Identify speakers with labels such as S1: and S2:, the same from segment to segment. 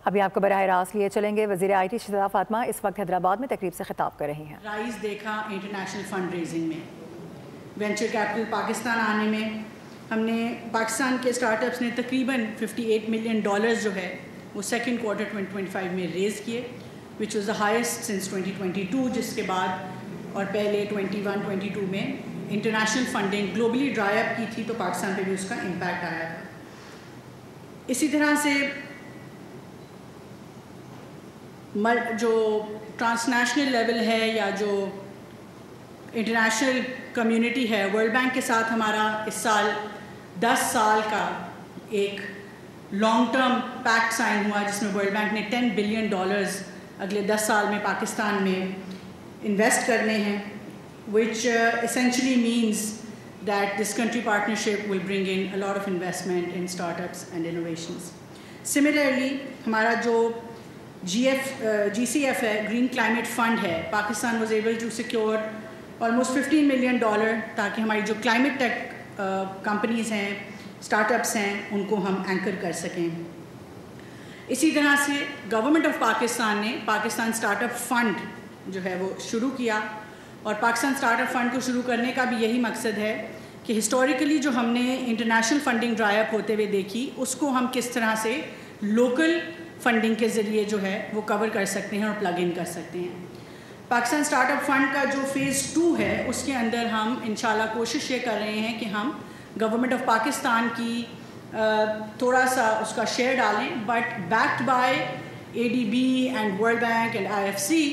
S1: ابھی آپ کو براہ راست لیے چلیں گے. وزیر آئی ٹی شہزادہ فاطمہ اس وقت حیدرآباد میں تقریب سے خطاب کر رہی ہیں.
S2: رائز دیکھا انٹرنیشنل فنڈ ریزنگ میں، وینچر کیپٹل پاکستان آنے میں. ہم نے پاکستان کے اسٹارٹ اپس نے تقریباً $58 ملین جو ہے وہ سیکنڈ کوارٹر 2025 میں ریز کیے، which was the highest since 2022، جس کے بعد اور پہلے 21-22 میں انٹرنیشنل فنڈنگ گلوبلی ڈرائی اپ کی تھی، تو پاکستان پہ بھی اس کا امپیکٹ آیا تھا. اسی طرح سے جو ٹرانس نیشنل لیول ہے یا جو انٹرنیشنل کمیونٹی ہے، ورلڈ بینک کے ساتھ ہمارا اس سال 10 سال کا ایک لانگ ٹرم پیکٹ سائن ہوا، جس میں ورلڈ بینک نے $10 بلین اگلے 10 سال میں پاکستان میں انویسٹ کرنے ہیں، which essentially means that this country partnership will bring in a lot of investment in startups and innovations. Similarly, ہمارا جو GCF ہے، گرین کلائمیٹ فنڈ ہے، Pakistan was able to secure almost $15 million تاکہ ہماری جو کلائمیٹ ٹیک کمپنیز ہیں، start ups ہیں، ان کو ہم اینکر کر سکیں. اسی طرح سے گورنمنٹ آف پاکستان نے پاکستان اسٹارٹ اپ فنڈ جو ہے وہ شروع کیا، اور پاکستان اسٹارٹ اپ فنڈ کو شروع کرنے کا بھی یہی مقصد ہے کہ ہسٹوریکلی جو ہم نے انٹرنیشنل فنڈنگ ڈرائی اپ ہوتے ہوئے دیکھی، اس کو ہم کس طرح سے لوکل فنڈنگ کے ذریعے جو ہے وہ کور کر سکتے ہیں اور پلگ ان کر سکتے ہیں. پاکستان اسٹارٹ اپ فنڈ کا جو فیز 2 ہے، اس کے اندر ہم انشاءاللہ کوشش یہ کر رہے ہیں کہ ہم گورنمنٹ آف پاکستان کی تھوڑا سا اس کا شیئر ڈالیں، but backed by ADB and World Bank and IFC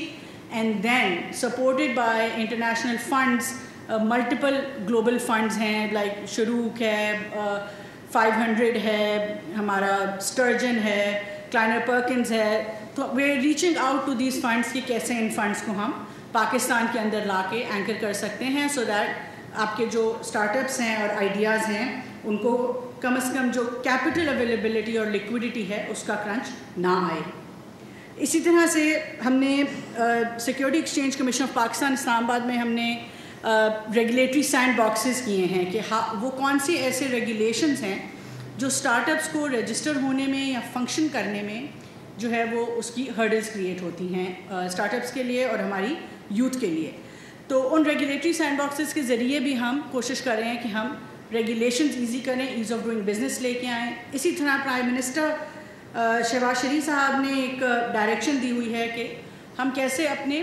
S2: and then supported by international funds. Multiple global funds ہیں، لائک شروق ہے، 500 ہے، ہمارا اسٹرجن ہے، کلائنر پرکنز ہے. تو we are reaching out to these funds کہ کیسے ان فنڈس کو ہم پاکستان کے اندر لا کے اینکر کر سکتے ہیں، سو دیٹ آپ کے جو اسٹارٹ اپس ہیں اور آئیڈیاز ہیں ان کو کم از کم جو کیپٹل اویلیبلٹی اور لیکوڈیٹی ہے اس کا کرنچ نہ آئے. اسی طرح سے ہم نے security exchange commission of Pakistan Islamabad میں ہم نے ریگولیٹری سینڈ باکسز کیے ہیں کہ وہ کون سی ایسے ریگولیشنز ہیں جو اسٹارٹ اپس کو رجسٹر ہونے میں یا فنکشن کرنے میں جو ہے وہ اس کی ہرڈلز کریٹ ہوتی ہیں اسٹارٹ اپس کے لیے اور ہماری یوتھ کے لیے. تو ان ریگولیٹری سینڈ باکسز کے ذریعے بھی ہم کوشش کر رہے ہیں کہ ہم ریگولیشنز ایزی کریں، ایز آف ڈوئنگ بزنس لے کے آئیں. اسی طرح پرائم منسٹر شہباز شریف صاحب نے ایک ڈائریکشن دی ہوئی ہے کہ ہم کیسے اپنے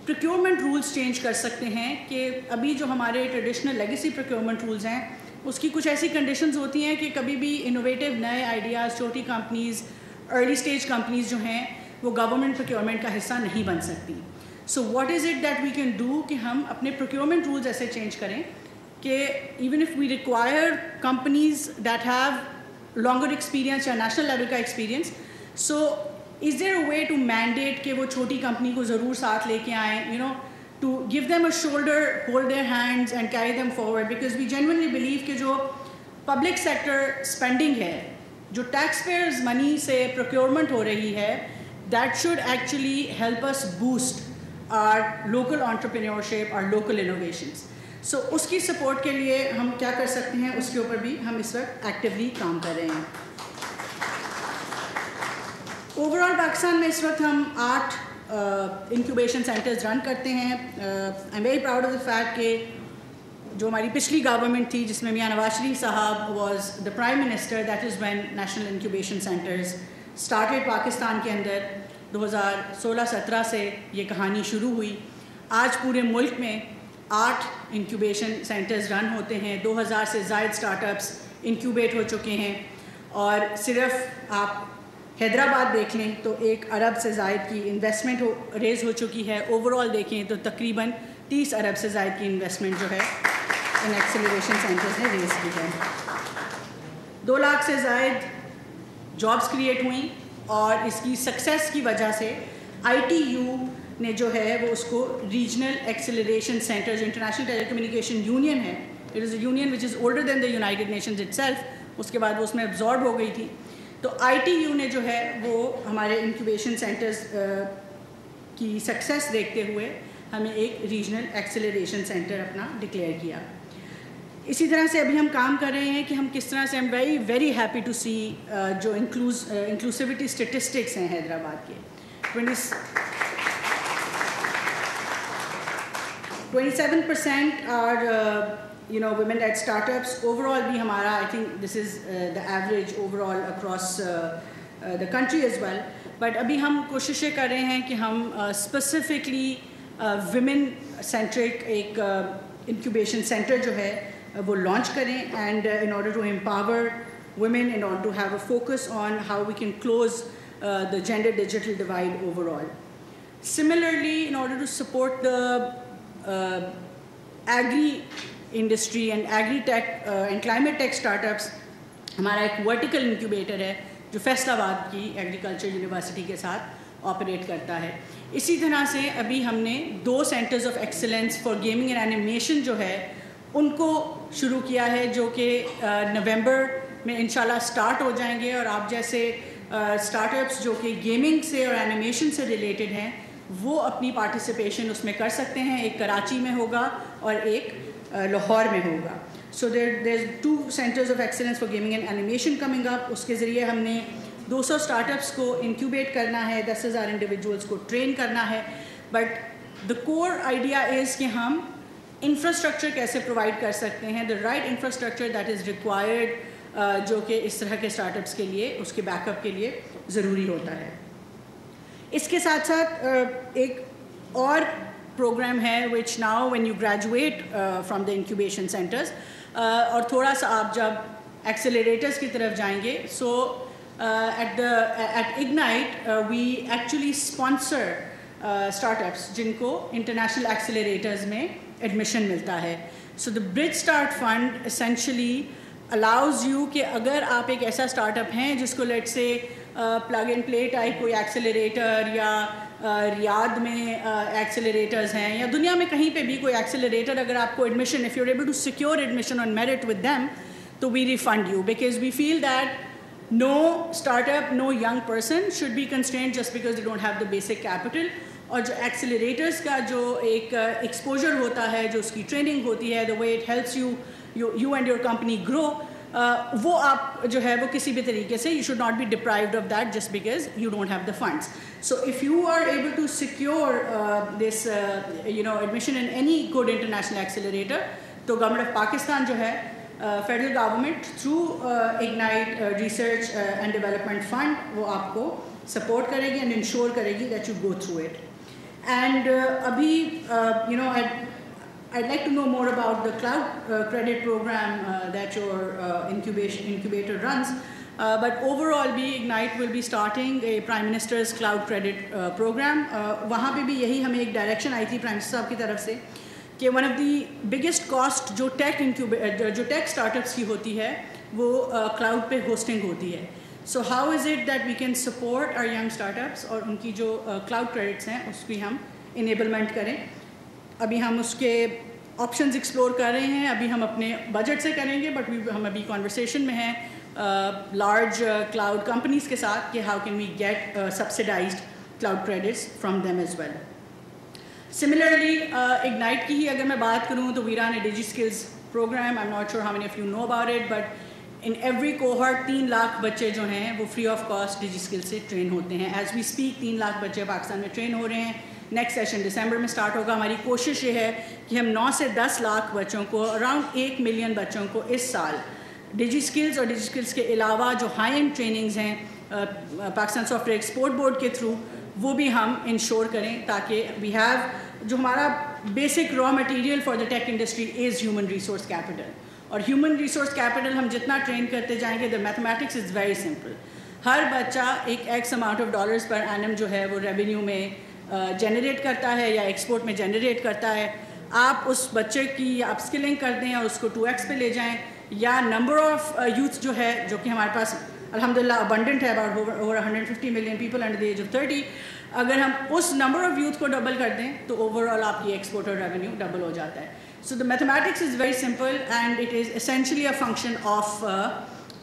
S2: پروکیورمنٹ رولز چینج کر سکتے ہیں، کہ ابھی جو ہمارے ٹریڈیشنل لیگیسی پروکیورمنٹ رولز ہیں اس کی کچھ ایسی کنڈیشنز ہوتی ہیں کہ کبھی بھی انوویٹیو نئے آئیڈیاز، چھوٹی کمپنیز، ارلی سٹیج کمپنیز جو ہیں وہ گورنمنٹ پروکیورمنٹ کا حصہ نہیں بن سکتی. So what is it that we can do کہ ہم اپنے پروکیورمنٹ رولز ایسے چینج کریں کہ even if we require companies that have longer experience یا نیشنل لیول کا experience, so is there a way to mandate کہ وہ چھوٹی کمپنی کو ضرور ساتھ لے کے آئیں، to give them a shoulder, hold their hands and carry them forward, because we genuinely believe کہ جو public sector spending ہے، جو tax payers money سے procurement ہو رہی ہے، that should actually help us boost our local entrepreneurship, our local innovations. So اس کی support کے لیے ہم کیا کر سکتے ہیں، اس کے اوپر بھی ہم اس وقت ایکٹیولی کام کر رہے ہیں. اوور آل پاکستان میں اس وقت ہم 8 انکیوبیشن سینٹرز رن کرتے ہیں. I am very proud of the fact کہ جو ہماری پچھلی گورنمنٹ تھی جس میں میاں نواز شریف صاحب was the prime minister, that is when national incubation centres started Pakistan کے اندر. 2016-17 سے یہ کہانی شروع ہوئی. آج پورے ملک میں 8 انکیوبیشن سینٹرز رن ہوتے ہیں، 2000 سے زائد اسٹارٹ اپس انکیوبیٹ ہو چکے ہیں، اور صرف آپ حیدرآباد دیکھ لیں تو 1 ارب سے زائد کی انویسٹمنٹ ریز ہو چکی ہے. اوور آل دیکھیں تو تقریباً 30 ارب سے زائد کی انویسٹمنٹ جو ہے ان ایکسیلریشن سینٹرز نے ریز کی ہے. 2 لاکھ سے زائد جابس کریٹ ہوئیں، اور اس کی سکسیس کی وجہ سے ITU نے جو ہے وہ اس کو regional acceleration centres, international telecommunication union ہے، it is a union which is older than the United Nations itself, اس کے بعد وہ اس میں ابزارب ہو گئی تھی. تو ITU نے جو ہے وہ ہمارے انکیوبیشن سینٹرز کی سکسیس دیکھتے ہوئے ہمیں ایک ریجنل ایکسیلریشن سینٹر اپنا ڈکلیئر کیا. اسی طرح سے ابھی ہم کام کر رہے ہیں کہ ہم کس طرح سے ہم ویری ہیپی ٹو سی جو انکلوسیوٹی اسٹیٹسٹکس ہیں حیدرآباد کے 27% are women led startups. Overall بھی ہمارا I think this is the average overall across the country as well. But ابھی ہم کوششیں کر رہے ہیں کہ ہم specifically women centric ایک incubation center جو ہے وہ لانچ کریں, and in order to empower women, in order to have a focus on how we can close the gender digital divide overall. Similarly, in order to support the agri industry and agri tech and climate tech startups, ہمارا ایک vertical incubator ہے جو فیصل آباد کی agriculture university کے ساتھ operate کرتا ہے. اسی طرح سے ابھی ہم نے 2 centres of excellence for gaming and animation جو ہے ان کو شروع کیا ہے, جو کہ نومبر میں انشاءاللہ سٹارٹ ہو جائیں گے, اور آپ جیسے اسٹارٹ اپس جو کہ گیمنگ سے اور اینیمیشن سے ریلیٹڈ ہیں وہ اپنی پارٹیسپیشن اس میں کر سکتے ہیں. ایک کراچی میں ہوگا اور ایک لاہور میں ہوگا. سو there's 2 centers of excellence for gaming and animation coming up. اس کے ذریعے ہم نے 200 اسٹارٹ اپس کو انکیوبیٹ کرنا ہے, 10,000 انڈیویجولس کو ٹرین کرنا ہے. But the cover idea is کہ ہم انفراسٹرکچر کیسے پرووائڈ کر سکتے ہیں, the right infrastructure that is required, جو کہ اس طرح کے اسٹارٹ اپس کے لیے اس کے بیک اپ کے لیے ضروری ہوتا ہے. اس کے ساتھ ساتھ ایک اور پروگرام ہے which now when you graduate from the incubation centres, اور تھوڑا سا آپ جب ایکسیلریٹرز کی طرف جائیں گے, so at Ignite we actually sponsor startups جن کو انٹرنیشنل ایکسیلریٹرز میں ایڈمیشن ملتا ہے. So the bridge start fund essentially allows you کہ اگر آپ ایک ایسا اسٹارٹ اپ ہیں جس کو لیٹ سے پلگ اینڈ پلے ٹائپ کوئی ایکسیلریٹر, یا ریاض میں ایکسیلریٹرز ہیں, یا دنیا میں کہیں پہ بھی کوئی ایکسیلریٹر, اگر آپ کو admission, if you're able to secure admission on merit with them, تو we refund you, because we feel that no startup, no young person should be constrained just because they don't have the basic capital. اور جو ایکسیلریٹرز کا جو ایک exposure ہوتا ہے, جو اس کی ٹریننگ ہوتی ہے, the way it helps you and your company grow, وہ آپ جو ہے وہ کسی بھی طریقے سے you should not be deprived of that just because you don't have the funds. So if you are able to secure this admission in any good international accelerator, تو گورنمنٹ آف پاکستان جو ہے federal government through ignite research and development fund وہ آپ کو support کرے گی and ensure کرے گی that you go through it. And ابھی I'd like to know more about the cloud credit program that your incubator runs. But overall, Ignite will be starting a Prime Minister's cloud credit program. وہاں پہ بھی یہی ہمیں ایک direction آئی تھی prime minister صاحب کی طرف سے کہ one of the biggest cost جو ٹیک اسٹارٹ اپس کی ہوتی ہے وہ کلاؤڈ پہ ہوسٹنگ ہوتی ہے. So how is it that we can support our young start ups اور ان کی جو کلاؤڈ کریڈٹس ہیں اس کی ہم انیبلمنٹ کریں. ابھی ہم اس کے آپشنز ایکسپلور کر رہے ہیں, ابھی ہم اپنے بجٹ سے کریں گے, بٹ ہم ابھی کانورسیشن میں ہیں لارج کلاؤڈ کمپنیز کے ساتھ کہ how can we get subsidised cloud credits from them as well. Similarly Ignite کی ہی اگر میں بات کروں تو ویرا نے DigiSkills programme, I am not sure how many of you know about it, but in every cohort 3 lakh بچے جو ہیں وہ free of cost DigiSkills سے ٹرین ہوتے ہیں. ایز وی اسپیک 3 لاکھ بچے پاکستان میں ٹرین ہو رہے ہیں. نیکسٹ سیشن دسمبر میں اسٹارٹ ہوگا. ہماری کوشش یہ ہے کہ ہم 9 سے 10 لاکھ بچوں کو, اراؤنڈ 1 ملین بچوں کو اس سال ڈیجی اسکلز اور ڈیجی اسکلز کے علاوہ جو ہائی اینڈ ٹریننگز ہیں Pakistan soft where export board کے تھرو وہ بھی ہم انشور کریں, تاکہ وی ہیو جو ہمارا basic raw material for the tech industry is human resource capital. اور ہیومن ریسورس کیپٹل ہم جتنا ٹرین کرتے جائیں گے, the mathematics is very simple. ہر بچہ ایک ایکس اماؤنٹ آف ڈالرز پر اینم جو ہے وہ ریونیو میں جنریٹ کرتا ہے یا ایکسپورٹ میں جنریٹ کرتا ہے. آپ اس بچے کی یا اپ اسکلنگ کر دیں یا اس کو 2x پہ لے جائیں, یا نمبر آف یوتھ جو ہے جو کہ ہمارے پاس الحمدللہ ابنڈنٹ ہے, about over 150 million people under the age of 30, اگر ہم اس نمبر آف یوتھ کو ڈبل کر دیں تو اوور آل آپ کی ایکسپورٹ اور ریونیو ڈبل ہو جاتا ہے. So the mathematics is very simple and it is essentially a function of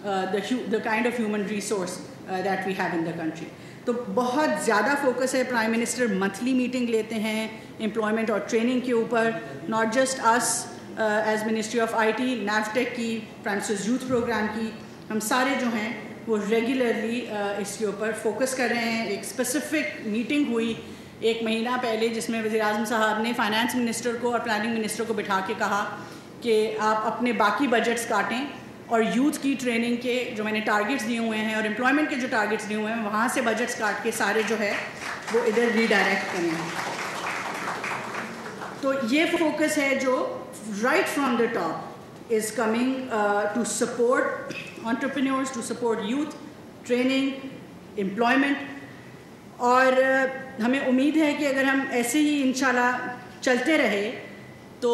S2: the kind of human resource that we have in the country. تو بہت زیادہ فوکس ہے. پرائم منسٹر منتھلی میٹنگ لیتے ہیں employment اور ٹریننگ کے اوپر, not just اس as ministry of I T, نیفٹیک کی، پرائم منسٹرز یوتھ پروگرام کی، ہم سارے جو ہیں وہ ریگولرلی اس کے اوپر فوکس کر رہے ہیں. ایک اسپیسیفک میٹنگ ہوئی 1 مہینہ پہلے جس میں وزیر اعظم صاحب نے فائنانس منسٹر کو اور پلاننگ منسٹر کو بٹھا کے کہا کہ آپ اپنے باقی بجٹس کاٹیں اور یوتھ کی ٹریننگ کے جو میں نے ٹارگیٹس دیے ہوئے ہیں اور امپلائمنٹ کے جو ٹارگیٹس دیے ہوئے ہیں وہاں سے بجٹس کاٹ کے سارے جو ہے وہ ادھر ریڈائریکٹ کریں. تو یہ فوکس ہے جو right from the top is coming to support entrepreneurs, to support youth, training, employment. اور ہمیں امید ہے کہ اگر ہم ایسے ہی انشاءاللہ چلتے رہے تو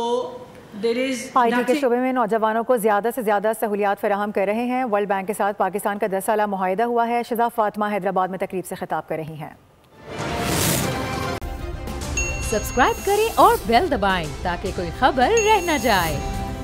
S1: آئی ٹی کے شعبے میں نوجوانوں کو زیادہ سے زیادہ سہولیات فراہم کر رہے ہیں. ورلڈ بینک کے ساتھ پاکستان کا 10 سالہ معاہدہ ہوا ہے. شذا فاطمہ حیدرآباد میں تقریب سے خطاب کر رہی ہیں.
S3: سبسکرائب کریں اور بیل دبائیں تاکہ کوئی خبر رہ نہ جائے.